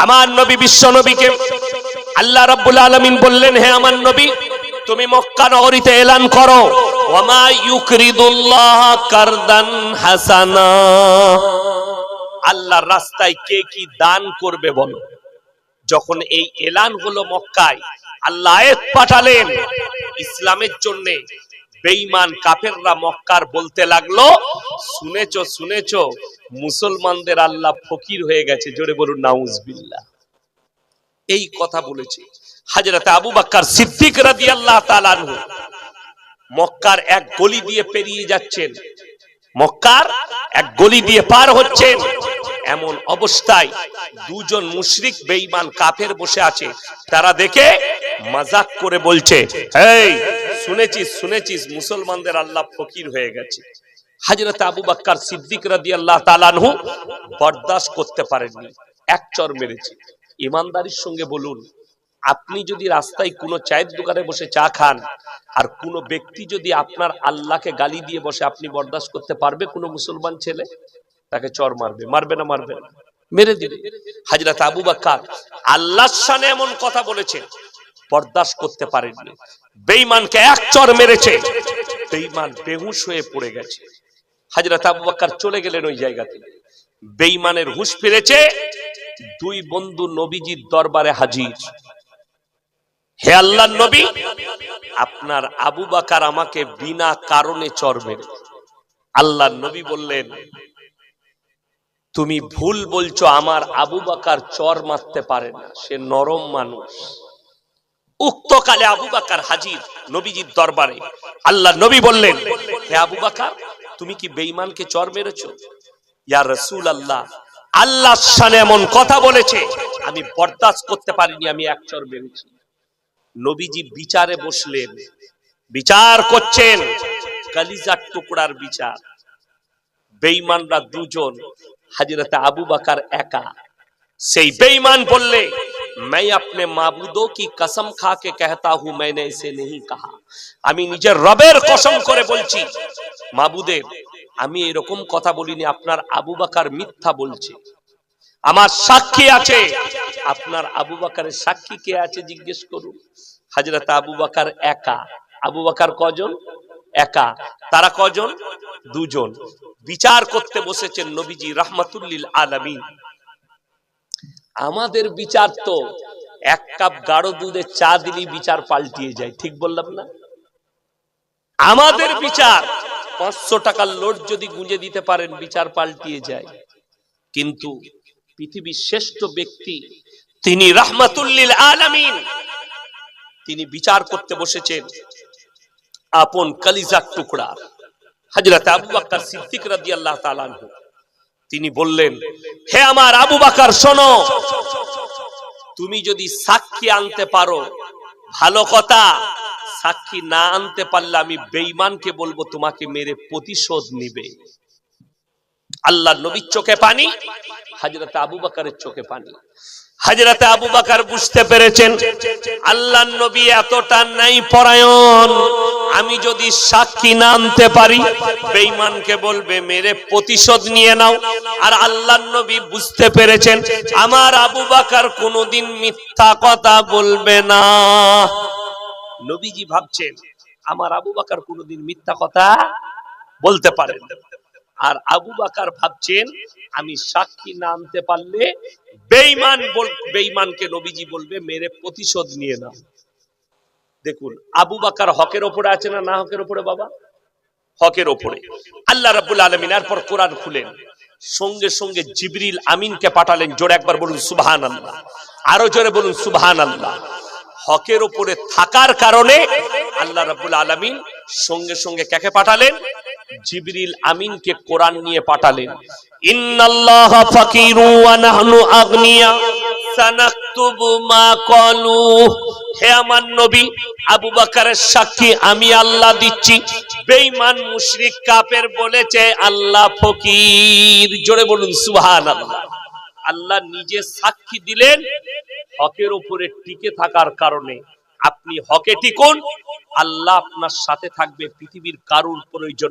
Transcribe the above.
আমার নবী বিশ্ব নবীকে আল্লাহ রাব্বুল আলামিন বললেন, হে আমার নবী, তুমি মক্কা নগরীতে এলান করো, ওয়ামা ইউকরিদুল্লাহ কারদান হাসানা, আল্লাহর রাস্তায় কে কি দান করবে বলো। যখন এই এলান হলো মক্কায়, আল্লাহ আয়াত পাঠালেন ইসলামের জন্য। বেঈমান কাফেররা মক্কার বলতে লাগলো, শুনেছো শুনেছো, মুসলমানদের আল্লাহ ফকির হয়ে গেছে। জোরে বলুন নাউজুবিল্লাহ। এই কথা বলেছে হযরত আবু বকর সিদ্দিক রাদিয়াল্লাহু তাআলা আনহু। মক্কার এক গলি দিয়ে পেরিয়ে যাচ্ছেন, মক্কার এক গলি দিয়ে পার হচ্ছেন, এমন অবস্থায় দুজন মুশরিক বেঈমান কাফের বসে আছে। তারা দেখে মজাক করে বলছে, এই শুনেছিস শুনেছিস, মুসলমানদের আল্লাহ ফকির হয়ে গেছে। হযরত আবু বকর সিদ্দিক রাদিয়াল্লাহু তাআলা আনহু বরদাশত করতে পারেননি, এক চর মেরেছে। ইমানদারির সঙ্গে বলুন, আপনি যদি রাস্তায় কোনো চায়ের দোকানে বসে চা খান, আর কোনো ব্যক্তি যদি আপনার আল্লাহকে গালি দিয়ে বসে, আপনি বরদাশত করতে পারবে? কোনো মুসলমান ছেলে তাকে চর মারবে, মারবে না? মারবে না, মেরে দিবে। হযরত আবু বকর আল্লাহর শানে এমন কথা বলেছেন, বরদাশত করতে পারেননি। বেঈমানকে এক চর মেরেছে, বেঈমান বেহুশ হয়ে পড়ে গেছে। হযরত আবু বকর চলে গেলেন ওই জায়গা থেকে। বেঈমানের হুঁশ ফিরেছে, দুই বন্ধু নবীজির দরবারে হাজির। হে আল্লাহর নবী, আপনার আবু বকর আমাকে বিনা কারণে চর মেরে। আল্লাহর নবী বললেন, তুমি ভুল বলছো, আমার আবু বকর চর মারতে পারে না, সে নরম মানুষ। উক্তকালে আবু বকর হাজির নবীজির দরবারে। আল্লাহর নবী বললেন, হে আবু বকর, তুমি কি বেঈমানকে চর মেরেছো? ইয়া রাসূলুল্লাহ, আল্লাহর শানে এমন কথা বলেছে, আমি বরদাশত করতে পারিনি, আমি এক চর মেরেছি। নবীজি বিচারে বসলেন, বিচার করছেন, কলিজার টুকরার বিচার। বেঈমানরা দুজন, হযরত আবু বকর একা। সেই বেঈমান বললে, मैं अपने माबूदों की कसम खा के कहता हूं, मैंने इसे नहीं कहा। আমি নিজের রবের কসম করে বলছি, মাবুদের, আমি এরকম কথা বলিনি। আপনার আবু বকর মিথ্যা বলছে, আমার সাক্ষী আছে। আপনার আবু বকরের সাক্ষী কে আছে জিজ্ঞেস করুন। হযরত আবু বকর একা। আবু বকর কজন? একা। তারা কজন? দুজন। বিচার করতে বসেছেন নবীজি রাহমাতুল লিল আলামিন। আমাদের বিচার তো এক কাপ গাঢ় দুধে চা দিলেই বিচার পাল্টিয়ে যায়, ঠিক বললাম না? আমাদের বিচার 500 টাকার নোট যদি গুঁজে দিতে পারেন, বিচার পাল্টিয়ে যায়। কিন্তু পৃথিবীর শ্রেষ্ঠ ব্যক্তি, তিনি রাহমাতুল লিল আলামিন, তিনি বিচার করতে বসেছেন আপন কলিজার টুকরা হযরত আবু বকর সিদ্দিক রাদিয়াল্লাহু তাআলা আনহু। তিনি বললেন, হে আমার আবু বকর, শোনো, তুমি যদি সাক্ষী আনতে পারো ভালো কথা, সাক্ষী না আনতে পারলে আমি বেঈমানকে বলবো তোমাকে মেরে প্রতিশোধ নিবে। আল্লাহর নবীর চোখে পানি, হযরত আবু বকরের চোখে পানি। হযরত আবু বকর বুঝতে পেরেছেন আল্লাহর নবী এতটা নাই পরায়ণ, আমি যদি সাক্ষী না আনতে পারি বেঈমানকে বলবে মেরে প্রতিশোধ নিয়ে নাও। আর আল্লাহর নবী বুঝতে পেরেছেন আমার আবু বকর কোনোদিন মিথ্যা কথা বলবে না। নবীজি ভাবছেন আমার আবু বকর কোনোদিন মিথ্যা কথা বলতে পারে না। আর আবু বকর ভাবছেন আমি সাক্ষী না আনতে পারলে বেঈমানকে নবীজি বলবে মেরে প্রতিশোধ নিয়ে নাও। দেখুন আবু বকর হকের উপরে আছে না না হকের উপরে? বাবা, হকের উপরে। আল্লাহ রাব্বুল আলামিন এরপর কোরআন খুলেন, সঙ্গে সঙ্গে জিবরিল আমিনকে পাঠালেন। জোরে একবার বলুন সুবহানাল্লাহ, আরো জোরে বলুন সুবহানাল্লাহ। হকের উপরে থাকার কারণে আল্লাহ রাব্বুল আলামিন সঙ্গে সঙ্গে কাকে পাঠালেন? জিবরিল আমিনকে কোরআন নিয়ে পাঠালেন। ইন্নাল্লাহা ফাকিরু ওয়া নাহনু আগনিয়া সানাকতুবু মা ক্বালু। হে আমার নবী, আবু বকরের সাক্ষী আমি আল্লাহ দিচ্ছি, বেঈমান মুশরিক কাফের বলেছে আল্লাহ ফকির। জোরে বলুন সুবহানাল্লাহ। আল্লাহ নিজে সাক্ষী দিলেন হকের উপরে টিকে থাকার কারণে। আপনি হকে টিকুন, আল্লাহ আপনার সাথে থাকবে, পৃথিবীর কারুর প্রয়োজন